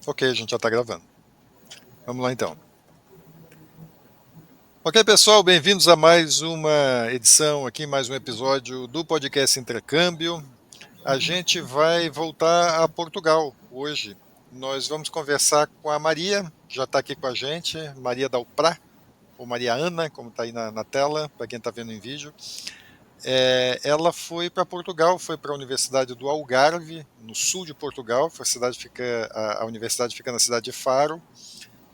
Ok, a gente já está gravando. Vamos lá então. Ok, pessoal, bem-vindos a mais uma edição aqui, mais um episódio do podcast Intercâmbio. A gente vai voltar a Portugal hoje. Nós vamos conversar com a Maria, já está aqui com a gente, Maria Dalprá, ou Maria Ana, como está aí na tela, para quem está vendo em vídeo. Ela foi para Portugal, foi para a Universidade do Algarve, no sul de Portugal. A universidade fica na cidade de Faro,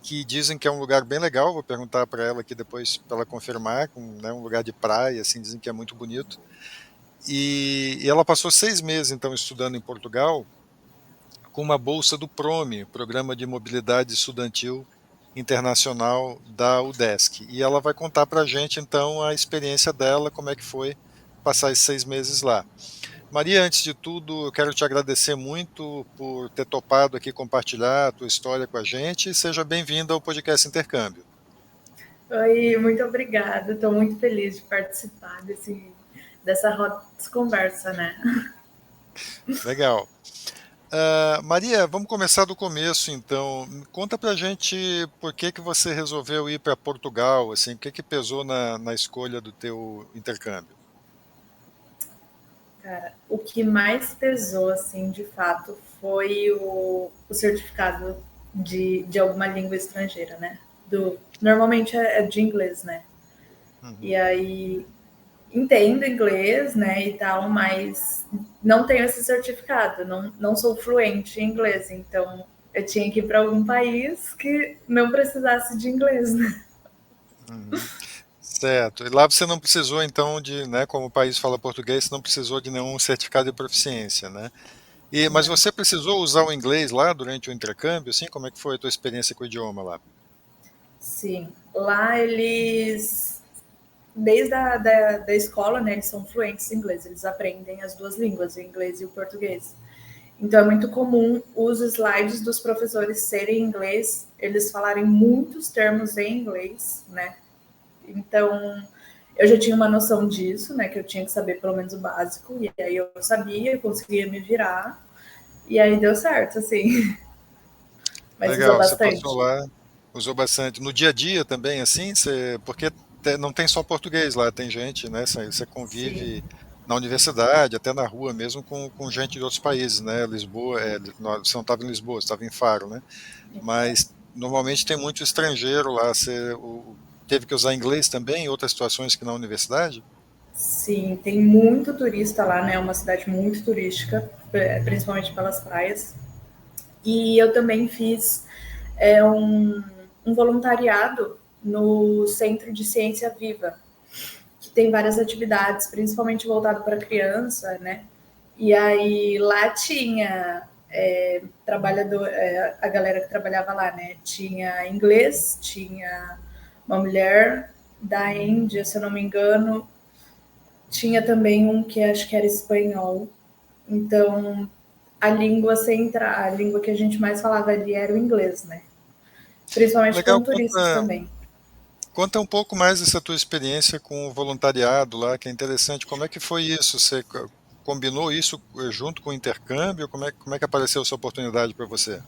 que dizem que é um lugar bem legal. Vou perguntar para ela aqui depois para ela confirmar, né, um lugar de praia, assim, dizem que é muito bonito. E ela passou 6 meses então estudando em Portugal com uma bolsa do PROME, Programa de Mobilidade Estudantil Internacional da UDESC. E ela vai contar para a gente então a experiência dela, como é que foi passar esses 6 meses lá. Maria, antes de tudo, eu quero te agradecer muito por ter topado aqui compartilhar a tua história com a gente. Seja bem-vinda ao podcast Intercâmbio. Oi, muito obrigada. Estou muito feliz de participar dessa roda de conversa, né? Legal. Maria, vamos começar do começo, então. Conta pra gente por que você resolveu ir para Portugal, assim, o que pesou na escolha do teu intercâmbio? Cara, o que mais pesou, assim, de fato, foi o certificado de alguma língua estrangeira, né? Normalmente é de inglês, né? E Uhum. aí, entendo inglês, né, e tal, mas não tenho esse certificado, não sou fluente em inglês, então eu tinha que ir para algum país que não precisasse de inglês, né? Uhum. Certo. E lá você não precisou, então, né, como o país fala português, você não precisou de nenhum certificado de proficiência, né? Mas Não. você precisou usar o inglês lá durante o intercâmbio, assim? Como é que foi a tua experiência com o idioma lá? Sim, lá eles, desde da escola, né, eles são fluentes em inglês, eles aprendem as duas línguas, o inglês e o português. Então é muito comum os slides dos professores serem em inglês, eles falarem muitos termos em inglês, né? Então eu já tinha uma noção disso, né, que eu tinha que saber pelo menos o básico, e aí eu sabia, eu conseguia me virar, e aí deu certo, assim, mas usou Legal, você passou bastante. lá, usou bastante. No dia a dia também, assim, porque não tem só português lá, tem gente, né? Você Sim. convive na universidade, até na rua mesmo, com gente de outros países, né? Lisboa, você não estava em Lisboa, você estava em Faro, né? Mas normalmente tem muito estrangeiro lá. Teve que usar inglês também em outras situações que na universidade? Sim, tem muito turista lá, né? É uma cidade muito turística, principalmente pelas praias. E eu também fiz um voluntariado no Centro de Ciência Viva, que tem várias atividades, principalmente voltado para criança, né? E aí lá tinha a galera que trabalhava lá, né? Tinha inglês, tinha uma mulher da Índia, se eu não me engano, tinha também um que acho que era espanhol. Então, a língua que a gente mais falava ali era o inglês, né? Principalmente Legal, com turistas também. conta um pouco mais dessa tua experiência com o voluntariado lá, que é interessante. Como é que foi isso? Você combinou isso junto com o intercâmbio? Como é que apareceu essa oportunidade para você?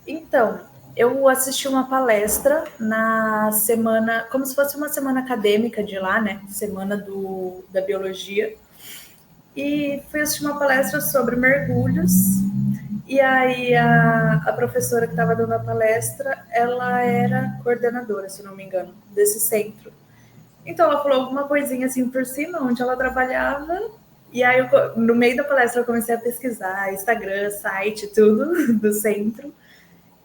Então, eu assisti uma palestra na semana, como se fosse uma semana acadêmica de lá, né? Semana da biologia. E fui assistir uma palestra sobre mergulhos. E aí a professora que estava dando a palestra, ela era coordenadora, se não me engano, desse centro. Então ela falou alguma coisinha assim por cima, onde ela trabalhava. E aí, no meio da palestra, eu comecei a pesquisar Instagram, site, tudo do centro.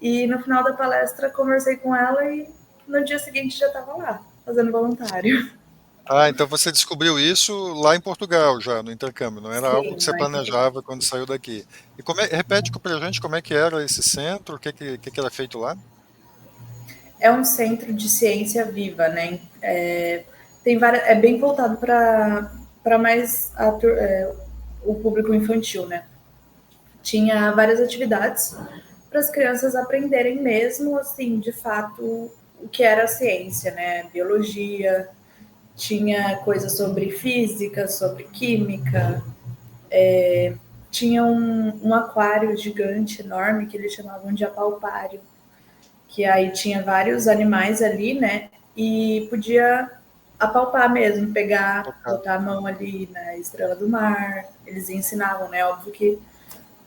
E no final da palestra, conversei com ela e no dia seguinte já estava lá, fazendo voluntário. Ah, então você descobriu isso lá em Portugal já, no intercâmbio, não era algo que Sim, você lá em Portugal. planejava quando saiu daqui. E repete pra gente como é que era esse centro, o que era feito lá? É um centro de ciência viva, né? É bem voltado para mais o público infantil, né? Tinha várias atividades para as crianças aprenderem mesmo, assim, de fato, o que era a ciência, né? Biologia, tinha coisas sobre física, sobre química, tinha um aquário gigante, enorme, que eles chamavam de apalpário, que aí tinha vários animais ali, né? E podia apalpar mesmo, pegar, Tocar. botar a mão ali na estrela do mar. Eles ensinavam, né? Óbvio que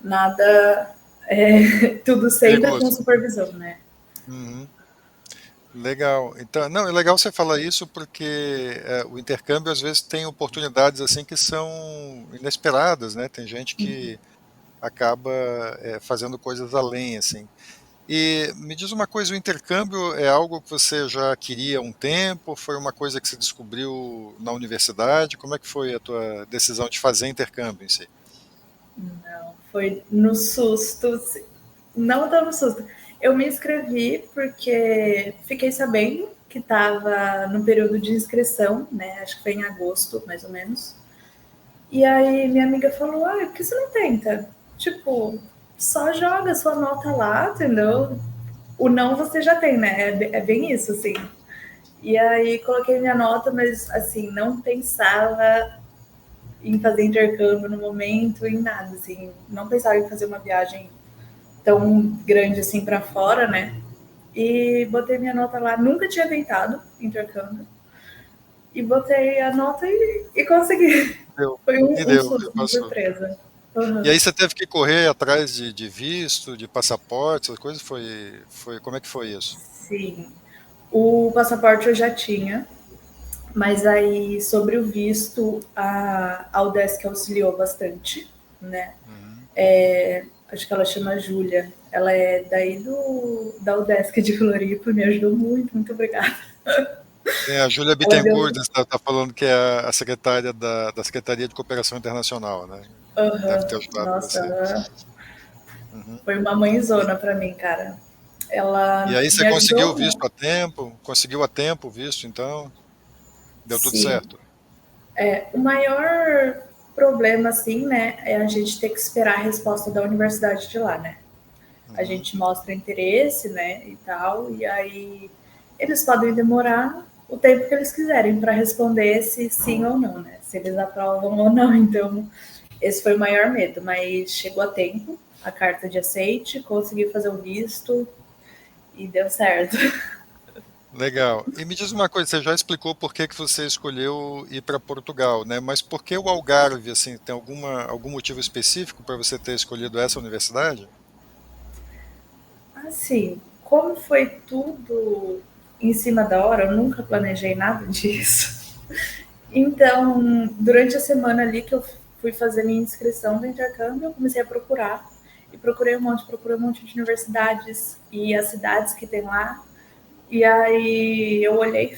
nada, tudo sempre com Perigoso. supervisão, né? Uhum. Legal. Então, não, é legal você falar isso porque o intercâmbio às vezes tem oportunidades assim que são inesperadas, né? Tem gente que acaba fazendo coisas além, assim. E me diz uma coisa, o intercâmbio é algo que você já queria há um tempo? Foi uma coisa que você descobriu na universidade? Como é que foi a tua decisão de fazer intercâmbio em si? Não, foi no susto, não tão no susto. Eu me inscrevi porque fiquei sabendo que estava no período de inscrição, né? Acho que foi em agosto, mais ou menos. E aí minha amiga falou, ah, por que você não tenta? Tipo, só joga sua nota lá, entendeu? O não você já tem, né? É bem isso, assim. E aí coloquei minha nota, mas assim, não pensava em fazer intercâmbio no momento, em nada, assim. Não pensava em fazer uma viagem tão grande assim para fora, né? E botei minha nota lá, nunca tinha tentado intercâmbio. E botei a nota e consegui. Deu. Foi E um deu, e susto, uma passou. surpresa. E Uhum. aí você teve que correr atrás de visto, de passaporte, essas coisas? Como é que foi isso? Sim. O passaporte eu já tinha, mas aí sobre o visto, a Udesc auxiliou bastante, né? Uhum. Acho que ela chama Júlia. Ela é daí da Udesc de Floripa, me ajudou muito, muito obrigada. A Júlia Ela Bittencourt deu. está falando que é a secretária da Secretaria de Cooperação Internacional, né? Deve ter Uhum. ajudado Nossa, você. ela Uhum. foi uma mãezona para mim, cara. E Ela aí você me conseguiu o ajudou visto muito. a tempo? Conseguiu a tempo o visto, então? Deu tudo Sim. certo? O maior problema, assim, né, é a gente ter que esperar a resposta da universidade de lá, né? A Uhum. gente mostra interesse, né, e tal, e aí eles podem demorar o tempo que eles quiserem para responder se sim ou não, né? Se eles aprovam ou não. Então, esse foi o maior medo, mas chegou a tempo, a carta de aceite, consegui fazer o visto e deu certo. Legal. E me diz uma coisa, você já explicou por que que você escolheu ir para Portugal, né? Mas por que o Algarve, assim, tem algum motivo específico para você ter escolhido essa universidade? Assim, como foi tudo em cima da hora, eu nunca planejei nada disso. Então, durante a semana ali que eu fui fazer minha inscrição do intercâmbio, eu comecei a procurar. E procurei um monte de universidades e as cidades que tem lá. E aí eu olhei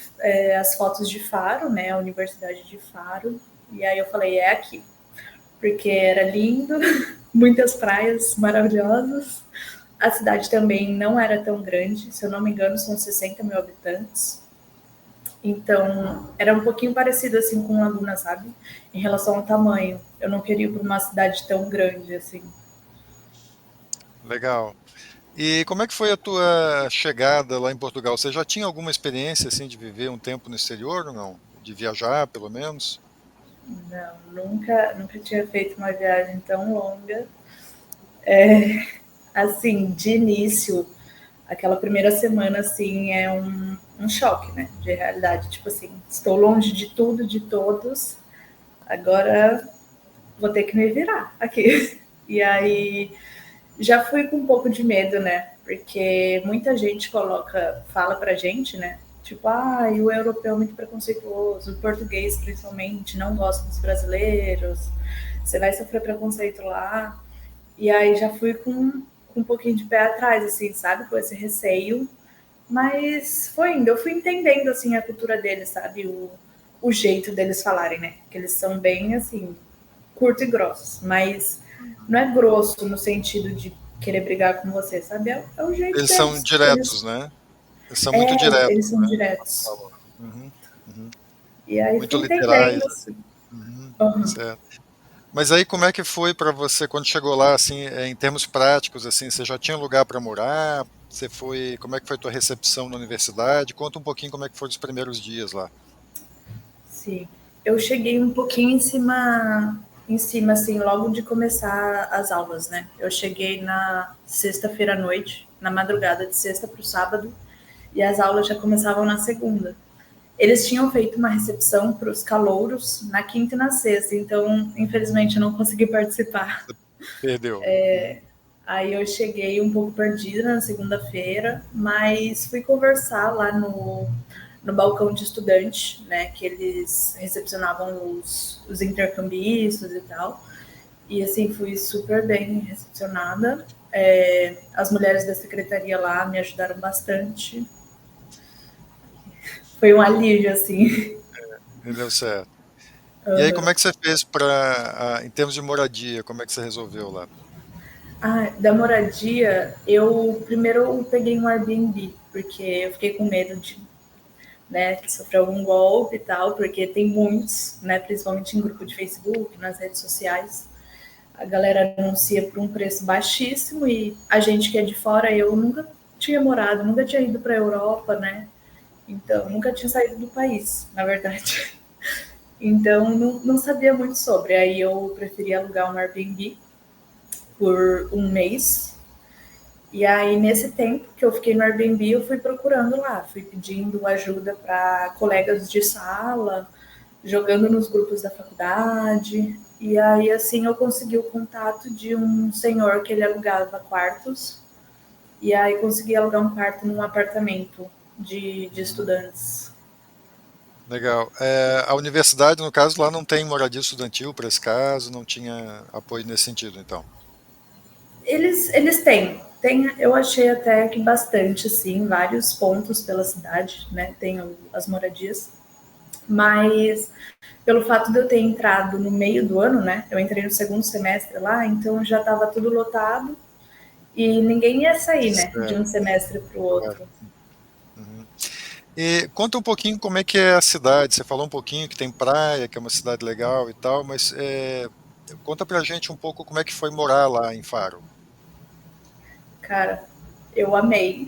as fotos de Faro, né, a Universidade de Faro, e aí eu falei, é aqui. Porque era lindo, muitas praias maravilhosas. A cidade também não era tão grande, se eu não me engano, são 60 mil habitantes. Então, era um pouquinho parecido assim com Laguna, sabe? Em relação ao tamanho. Eu não queria ir para uma cidade tão grande assim. Legal. E como é que foi a tua chegada lá em Portugal? Você já tinha alguma experiência, assim, de viver um tempo no exterior ou não? De viajar, pelo menos? Não, nunca tinha feito uma viagem tão longa. Assim, de início, aquela primeira semana, assim, é um choque, né? De realidade. Tipo assim, estou longe de tudo, de todos, agora vou ter que me virar aqui. E Uhum. aí já fui com um pouco de medo, né? Porque muita gente fala pra gente, né? Tipo, ah, o europeu é muito preconceituoso, o português principalmente não gosta dos brasileiros, você vai sofrer preconceito lá. E aí já fui com um pouquinho de pé atrás, assim, sabe? Com esse receio. Mas foi indo, eu fui entendendo, assim, a cultura deles, sabe? O jeito deles falarem, né? Que eles são bem, assim, curto e grossos. Mas não é grosso no sentido de querer brigar com você, sabe? É o jeito Eles são deles. diretos, né? Eles são muito diretos, Eles são né? diretos. Falou. Uhum, uhum. E aí Muito fui literais, entendendo, assim. assim. Uhum, Uhum. certo. Mas aí como é que foi para você quando chegou lá, assim, em termos práticos, assim, você já tinha lugar para morar? Como é que foi a tua recepção na universidade? Conta um pouquinho como é que foram os primeiros dias lá. Sim. Eu cheguei um pouquinho em cima. em cima, assim, logo de começar as aulas, né? Eu cheguei na sexta-feira à noite, na madrugada de sexta para o sábado, e as aulas já começavam na segunda. Eles tinham feito uma recepção para os calouros na quinta e na sexta, então, infelizmente, eu não consegui participar. Perdeu. Aí eu cheguei um pouco perdida na segunda-feira, mas fui conversar lá no balcão de estudante, né, que eles recepcionavam os intercambistas e tal. E assim, fui super bem recepcionada. As mulheres da secretaria lá me ajudaram bastante. Foi um alívio, assim. E deu certo. E aí, como é que você fez em termos de moradia, como é que você resolveu lá? Da moradia, eu primeiro peguei um Airbnb, porque eu fiquei com medo de, né, sofrer algum golpe e tal, porque tem muitos, né, principalmente em grupo de Facebook, nas redes sociais. A galera anuncia por um preço baixíssimo e a gente que é de fora, eu nunca tinha morado, nunca tinha ido para a Europa, né? Então, nunca tinha saído do país, na verdade. Então, não sabia muito sobre. Aí eu preferi alugar um Airbnb por um mês. E aí, nesse tempo que eu fiquei no Airbnb, eu fui procurando lá, fui pedindo ajuda para colegas de sala, jogando nos grupos da faculdade. E aí, assim, eu consegui o contato de um senhor que ele alugava quartos. E aí, consegui alugar um quarto num apartamento de Uhum. estudantes. Legal. A universidade, no caso, lá não tem moradia estudantil para esse caso, não tinha apoio nesse sentido, então. Eles têm. Eu achei até que bastante, sim, vários pontos pela cidade, né? Tem as moradias. Mas pelo fato de eu ter entrado no meio do ano, né? Eu entrei no segundo semestre lá, então já estava tudo lotado e ninguém ia sair, né? De Certo, um semestre para o claro. outro. Uhum. E conta um pouquinho como é que é a cidade. Você falou um pouquinho que tem praia, que é uma cidade legal e tal, mas conta pra gente um pouco como é que foi morar lá em Faro. Cara, eu amei.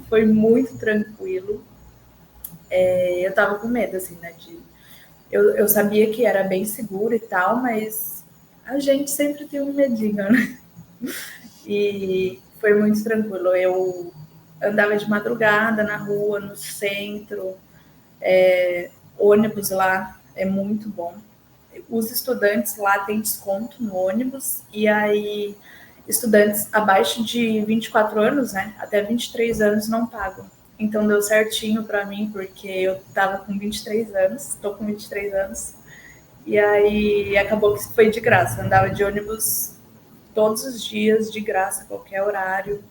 Foi muito tranquilo. Eu tava com medo, assim, né? Eu sabia que era bem seguro e tal, mas a gente sempre tem um medinho, né? E foi muito tranquilo. Eu andava de madrugada na rua, no centro, ônibus lá é muito bom. Os estudantes lá têm desconto no ônibus, e aí estudantes abaixo de 24 anos, né, até 23 anos não pagam. Então deu certinho para mim, porque eu tava com 23 anos, estou com 23 anos, e aí acabou que foi de graça. Andava de ônibus todos os dias, de graça, qualquer horário,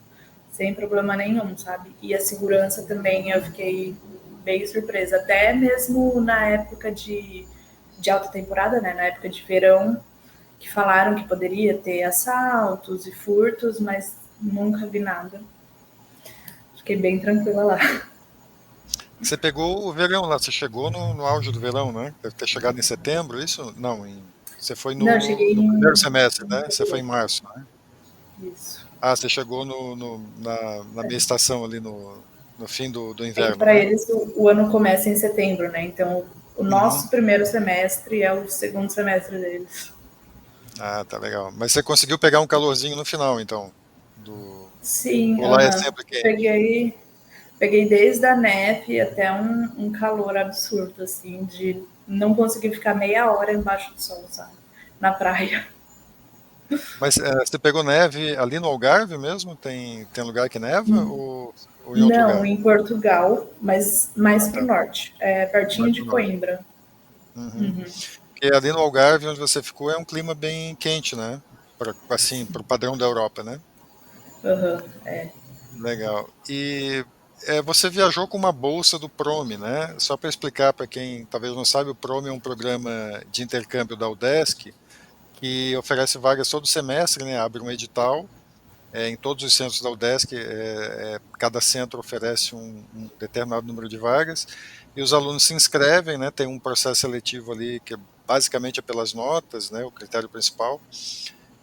sem problema nenhum, sabe? E a segurança também eu fiquei bem surpresa, até mesmo na época de alta temporada, né? Na época de verão, que falaram que poderia ter assaltos e furtos, mas nunca vi nada. Fiquei bem tranquila lá. Você pegou o verão lá, você chegou no auge do verão, né? Deve ter chegado em setembro, isso? Não, você foi Não, eu cheguei no primeiro em semestre, né? Você foi em março, né? isso. Ah, você chegou na meia estação ali no fim do É que inverno, para né? eles o ano começa em setembro, né? Então o Uhum. nosso primeiro semestre é o segundo semestre deles. Ah, tá legal. Mas você conseguiu pegar um calorzinho no final, então, do... Sim, Ou lá é aham. sempre quente? Peguei desde a neve até um calor absurdo, assim, de não conseguir ficar meia hora embaixo do sol, sabe? Na praia. Mas você pegou neve ali no Algarve mesmo? Tem lugar que neva ou em outro Não, lugar? em Portugal, mas Ah, mais para o tá. norte, pertinho Mais de pro norte. Coimbra. Uhum. Porque ali no Algarve, onde você ficou, é um clima bem quente, né? Assim, pro padrão da Europa, né? Uhum. Legal. E você viajou com uma bolsa do PROME, né? Só para explicar para quem talvez não sabe, o PROME é um programa de intercâmbio da UDESC que oferece vagas todo semestre, né? Abre um edital em todos os centros da UDESC, cada centro oferece um determinado número de vagas e os alunos se inscrevem, né? Tem um processo seletivo ali que basicamente é pelas notas, né? O critério principal.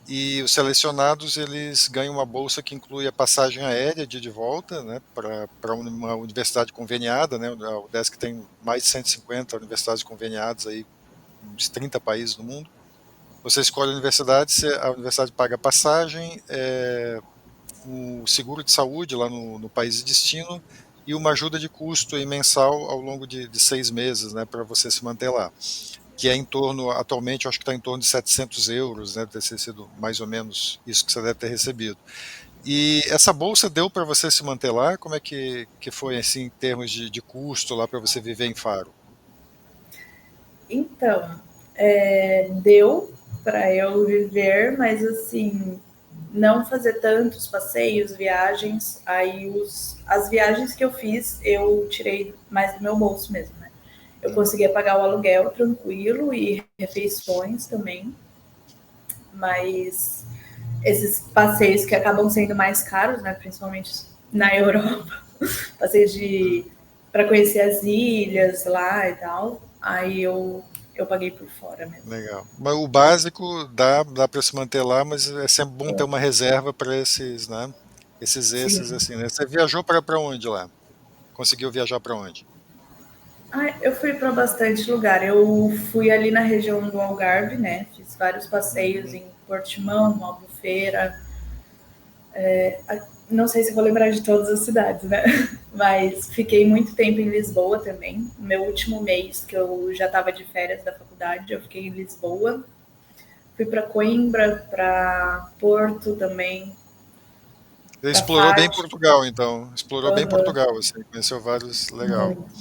E os selecionados eles ganham uma bolsa que inclui a passagem aérea de volta, né, para uma universidade conveniada, né, a UDESC tem mais de 150 universidades conveniadas aí, uns 30 países no mundo, Você escolhe a universidade paga a passagem, o seguro de saúde lá no país de destino e uma ajuda de custo aí mensal ao longo de 6 meses, né, para você se manter lá. Que é em torno, atualmente, eu acho que está em torno de 700 euros, né, deve ter sido mais ou menos isso que você deve ter recebido. E essa bolsa deu para você se manter lá? Como é que foi, assim, em termos de custo lá para você viver em Faro? Então, deu para eu viver, mas assim, não fazer tantos passeios, viagens. Aí as viagens que eu fiz, eu tirei mais do meu bolso mesmo, né? Eu conseguia pagar o aluguel tranquilo e refeições também, mas esses passeios que acabam sendo mais caros, né? Principalmente na Europa, passeios de para conhecer as ilhas lá e tal. Aí eu paguei por fora mesmo. Legal. Mas o básico dá para se manter lá, mas é sempre bom ter uma reserva para esses, né? Esses Sim. assim, né? Você viajou para onde lá? Conseguiu viajar para onde? Ah, eu fui para bastante lugar. Eu fui ali na região do Algarve, né? Fiz vários passeios Uhum. em Portimão, Albufeira. Não sei se vou lembrar de todas as cidades, né? Mas fiquei muito tempo em Lisboa também. Meu último mês que eu já estava de férias da faculdade, eu fiquei em Lisboa. Fui para Coimbra, para Porto também, Você para explorou bem Faro. Portugal, então. Explorou bem Uhum, Portugal, assim, conheceu vários. Legal, muito,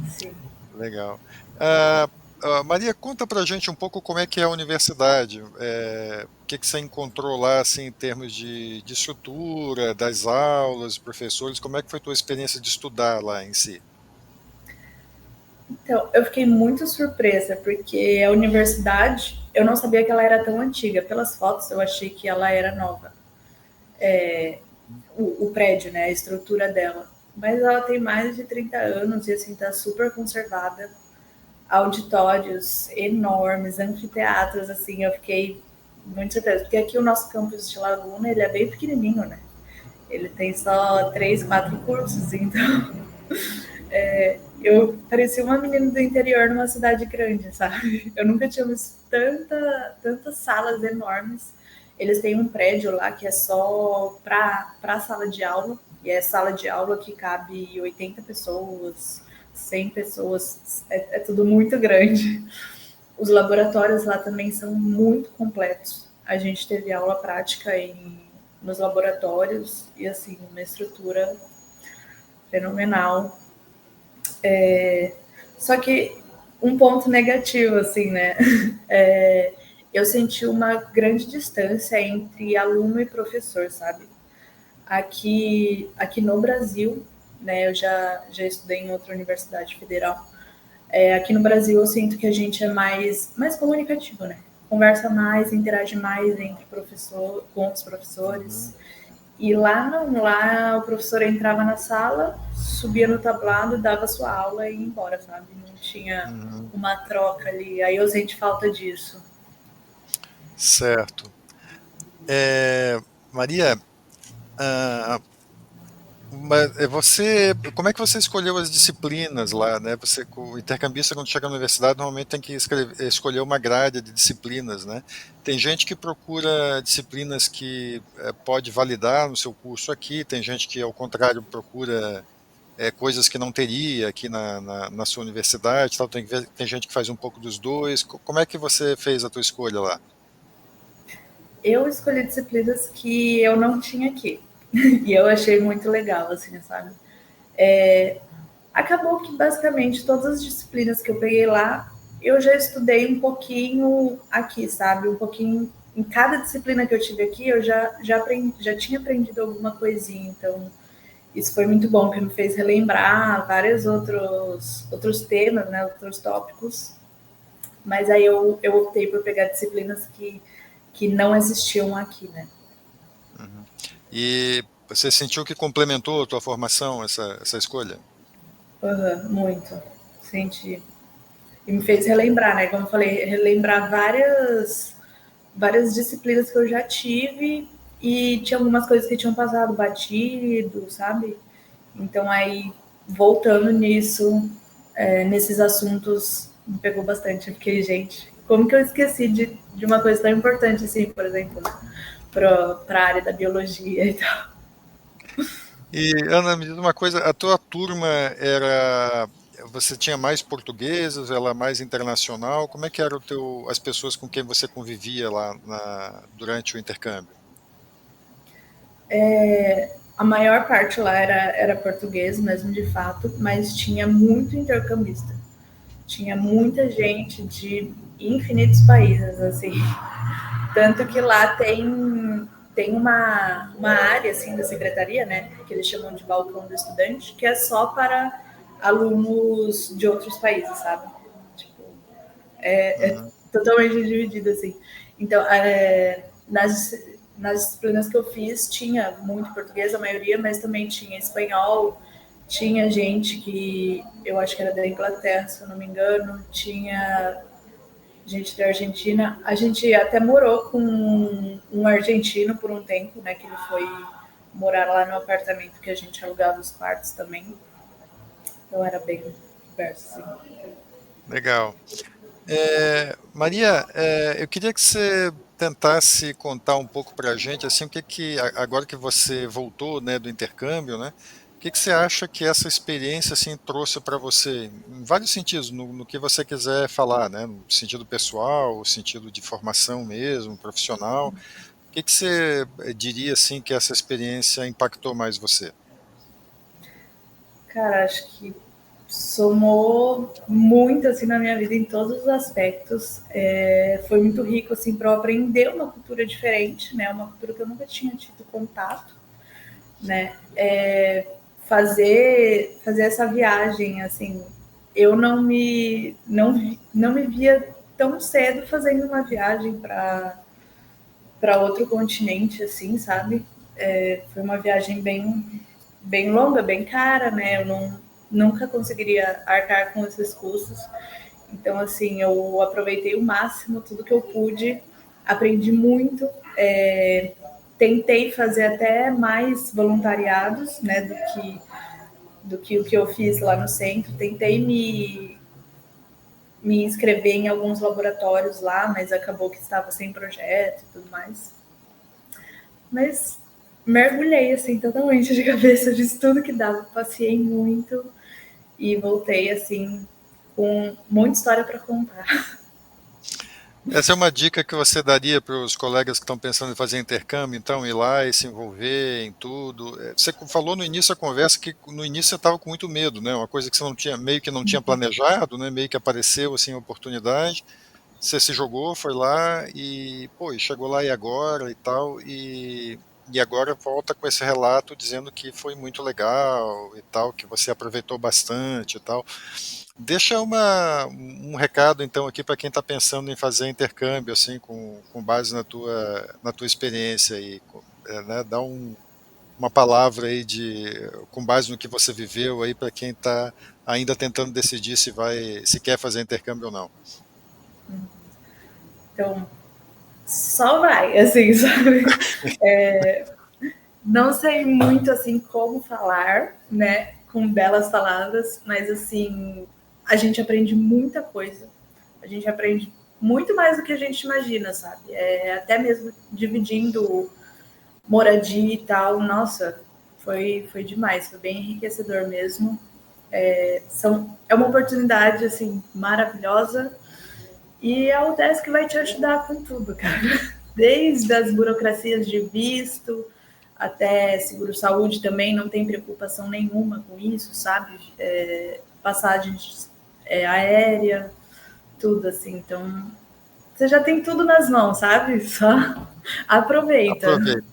sim. legal. Maria, conta pra gente um pouco como é que é a universidade. O que você encontrou lá, assim, em termos de estrutura, das aulas, professores, como é que foi a tua experiência de estudar lá em si? Então, eu fiquei muito surpresa, porque a universidade, eu não sabia que ela era tão antiga. Pelas fotos, eu achei que ela era nova. O prédio, né, a estrutura dela. Mas ela tem mais de 30 anos e, assim, tá super conservada. Auditórios enormes, anfiteatros, assim, eu fiquei muito surpresa. Porque aqui o nosso campus de Laguna, ele é bem pequenininho, né? Ele tem só 3, 4 cursos, então eu parecia uma menina do interior numa cidade grande, sabe? Eu nunca tinha visto tantas salas enormes. Eles têm um prédio lá que é só para sala de aula, e é sala de aula que cabe 80 pessoas, 100 pessoas, é tudo muito grande. Os laboratórios lá também são muito completos. A gente teve aula prática nos laboratórios e, assim, uma estrutura fenomenal. Só que um ponto negativo, assim, né? Eu senti uma grande distância entre aluno e professor, sabe? Aqui no Brasil, né? Eu já estudei em outra universidade federal. Aqui no Brasil eu sinto que a gente é mais comunicativo, né? Conversa mais, interage mais entre professor, com os professores. Uhum, E lá não, lá o professor entrava na sala, subia no tablado, dava sua aula e ia embora, sabe? Não tinha uhum. uma troca ali. Aí eu senti falta disso. Certo. Maria, ah, como é que você escolheu as disciplinas lá, né? O intercambista, quando chega na universidade, normalmente tem que escolher uma grade de disciplinas, né? Tem gente que procura disciplinas que pode validar no seu curso aqui, tem gente que, ao contrário, procura coisas que não teria aqui na sua universidade, tal. Tem gente que faz um pouco dos dois. Como é que você fez a tua escolha lá? Eu escolhi disciplinas que eu não tinha aqui. E eu achei muito legal, assim, sabe? Acabou que basicamente todas as disciplinas que eu peguei lá, eu já estudei um pouquinho aqui, sabe? Um pouquinho em cada disciplina que eu tive aqui, eu já tinha aprendido alguma coisinha, então isso foi muito bom, que me fez relembrar vários outros temas, né, outros tópicos, mas aí eu optei por pegar disciplinas que não existiam aqui, né? Uhum. E você sentiu que complementou a tua formação, essa escolha? Uhum, muito, senti. E me fez Uhum. relembrar, né? Como eu falei, relembrar várias disciplinas que eu já tive e tinha algumas coisas que tinham passado batido, sabe? Então aí, voltando nisso, nesses assuntos, me pegou bastante. Eu fiquei, gente, como que eu esqueci de uma coisa tão importante assim, por exemplo, para a área da biologia e tal. E, Ana, me diz uma coisa, a tua turma era, você tinha mais portugueses, ela mais internacional, como é que eram as pessoas com quem você convivia lá durante o intercâmbio? A maior parte lá era português mesmo, de fato, mas tinha muito intercambista. Tinha muita gente de infinitos países, assim. Tanto que lá tem uma área, assim, da secretaria, né, que eles chamam de balcão do estudante, que é só para alunos de outros países, sabe? Tipo, é Uhum. totalmente dividido, assim. Então, nas disciplinas que eu fiz, tinha muito português, a maioria, mas também tinha espanhol, tinha gente que eu acho que era da Inglaterra, se eu não me engano, tinha gente da Argentina. A gente até morou com um argentino por um tempo, né? Que ele foi morar lá no apartamento que a gente alugava os quartos também. Então era bem diverso, assim. Legal. Maria, eu queria que você tentasse contar um pouco para a gente, assim, agora que você voltou, né, do intercâmbio, né, o que que você acha que essa experiência, assim, trouxe para você, em vários sentidos, no que você quiser falar, né, no sentido pessoal, no sentido de formação mesmo, profissional, o que que você diria, assim, que essa experiência impactou mais você? Cara, acho que somou muito assim na minha vida em todos os aspectos. Foi muito rico assim para eu aprender uma cultura diferente, né? Uma cultura que eu nunca tinha tido contato, né? Fazer essa viagem assim, eu não me via tão cedo fazendo uma viagem para outro continente assim, sabe? Foi uma viagem bem longa, bem cara, né? Eu nunca conseguiria arcar com esses custos. Então, assim, eu aproveitei o máximo tudo que eu pude, aprendi muito, tentei fazer até mais voluntariados, né, do que o que eu fiz lá no centro. Tentei me inscrever em alguns laboratórios lá, mas acabou que estava sem projeto e tudo mais. Mas mergulhei assim totalmente de cabeça, fiz tudo que dava, passei muito e voltei assim com muita história para contar. Essa é uma dica que você daria para os colegas que estão pensando em fazer intercâmbio, então, ir lá e se envolver em tudo. Você falou no início da conversa que no início você estava com muito medo, né? Uma coisa que você não tinha, meio que não tinha planejado, né? Meio que apareceu assim a oportunidade. Você se jogou, foi lá e, pô, e chegou lá e agora e tal, e agora volta com esse relato dizendo que foi muito legal e tal, que você aproveitou bastante e tal. Deixa um recado então aqui para quem está pensando em fazer intercâmbio assim com base na tua experiência aí, né, dá uma palavra aí com base no que você viveu aí para quem está ainda tentando decidir se quer fazer intercâmbio ou não. Então, só vai, assim, sabe? Não sei muito assim como falar, né, com belas palavras, mas assim, a gente aprende muita coisa. A gente aprende muito mais do que a gente imagina, sabe? Até mesmo dividindo moradia e tal, nossa, foi demais, foi bem enriquecedor mesmo. É uma oportunidade assim maravilhosa e é o Desk que vai te ajudar com tudo, cara. Desde as burocracias de visto até seguro-saúde também, não tem preocupação nenhuma com isso, sabe? Passagens aérea, tudo assim. Então, você já tem tudo nas mãos, sabe? Só aproveita. Aproveita.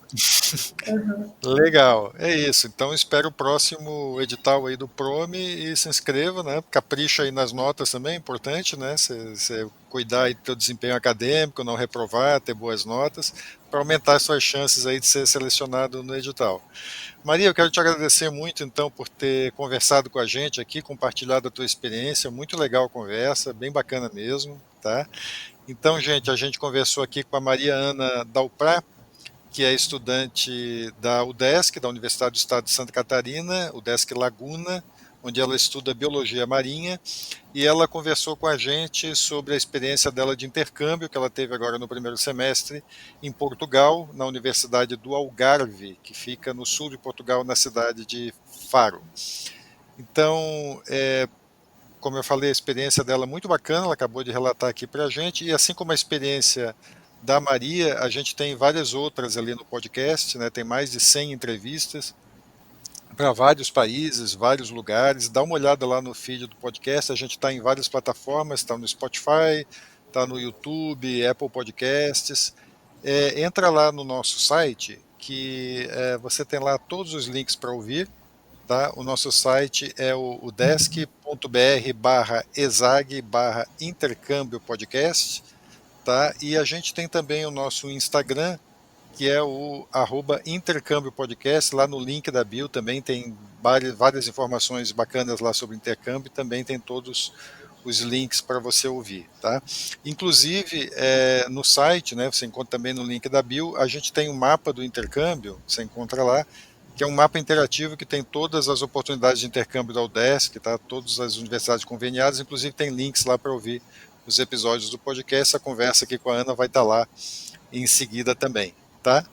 Legal, é isso. Então espero o próximo edital aí do Prome e se inscreva, né? Capricha aí nas notas também, é importante, né? Você cuidar aí do teu desempenho acadêmico, não reprovar, ter boas notas, para aumentar as suas chances aí de ser selecionado no edital. Maria, eu quero te agradecer muito então por ter conversado com a gente aqui, compartilhado a tua experiência, muito legal a conversa, bem bacana mesmo, tá? Então, gente, a gente conversou aqui com a Maria Ana Dalprá, que é estudante da UDESC, da Universidade do Estado de Santa Catarina, UDESC Laguna, onde ela estuda biologia marinha, e ela conversou com a gente sobre a experiência dela de intercâmbio que ela teve agora no primeiro semestre em Portugal, na Universidade do Algarve, que fica no sul de Portugal, na cidade de Faro. Então, como eu falei, a experiência dela é muito bacana, ela acabou de relatar aqui para a gente, e assim como a experiência da Maria, a gente tem várias outras ali no podcast, né? Tem mais de 100 entrevistas para vários países, vários lugares. Dá uma olhada lá no feed do podcast, a gente está em várias plataformas, está no Spotify, está no YouTube, Apple Podcasts. Entra lá no nosso site, que você tem lá todos os links para ouvir. Tá? O nosso site é o desk.br/exag/intercâmbio podcast, tá? E a gente tem também o nosso Instagram, que é o @intercâmbio podcast. Lá no link da bio também tem várias informações bacanas lá sobre intercâmbio, também tem todos os links para você ouvir, tá? Inclusive, no site, né, você encontra também no link da bio, a gente tem um mapa do intercâmbio, você encontra lá, que é um mapa interativo que tem todas as oportunidades de intercâmbio da UDESC, tá? Todas as universidades conveniadas, inclusive tem links lá para ouvir os episódios do podcast. A conversa aqui com a Ana vai estar lá em seguida também, tá?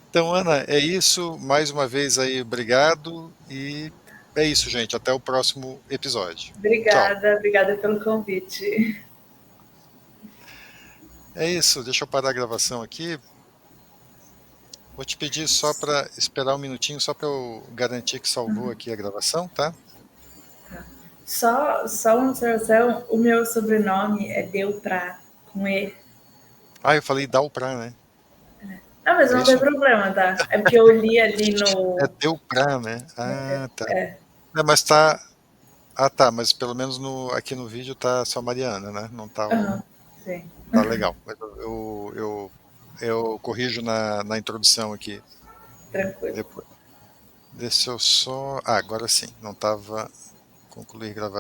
Então, Ana, é isso. Mais uma vez aí, obrigado. E é isso, gente. Até o próximo episódio. Tchau. Obrigada pelo convite. É isso. Deixa eu parar a gravação aqui. Vou te pedir só para esperar um minutinho, só para eu garantir que salvou aqui a gravação, tá? Só uma observação, o meu sobrenome é Delprá, com E. Ah, eu falei Dalprá, né? Ah, mas É não tem isso? problema, tá? É porque eu li ali É no... Delprá, né? Ah, tá. Mas tá. Ah, tá. Mas pelo menos aqui no vídeo tá só Mariana, né? Não tá o. Sim, Tá legal. Eu corrijo na introdução aqui tranquilo. depois. Deixa eu só. Ah, agora sim. Não estava concluir gravação.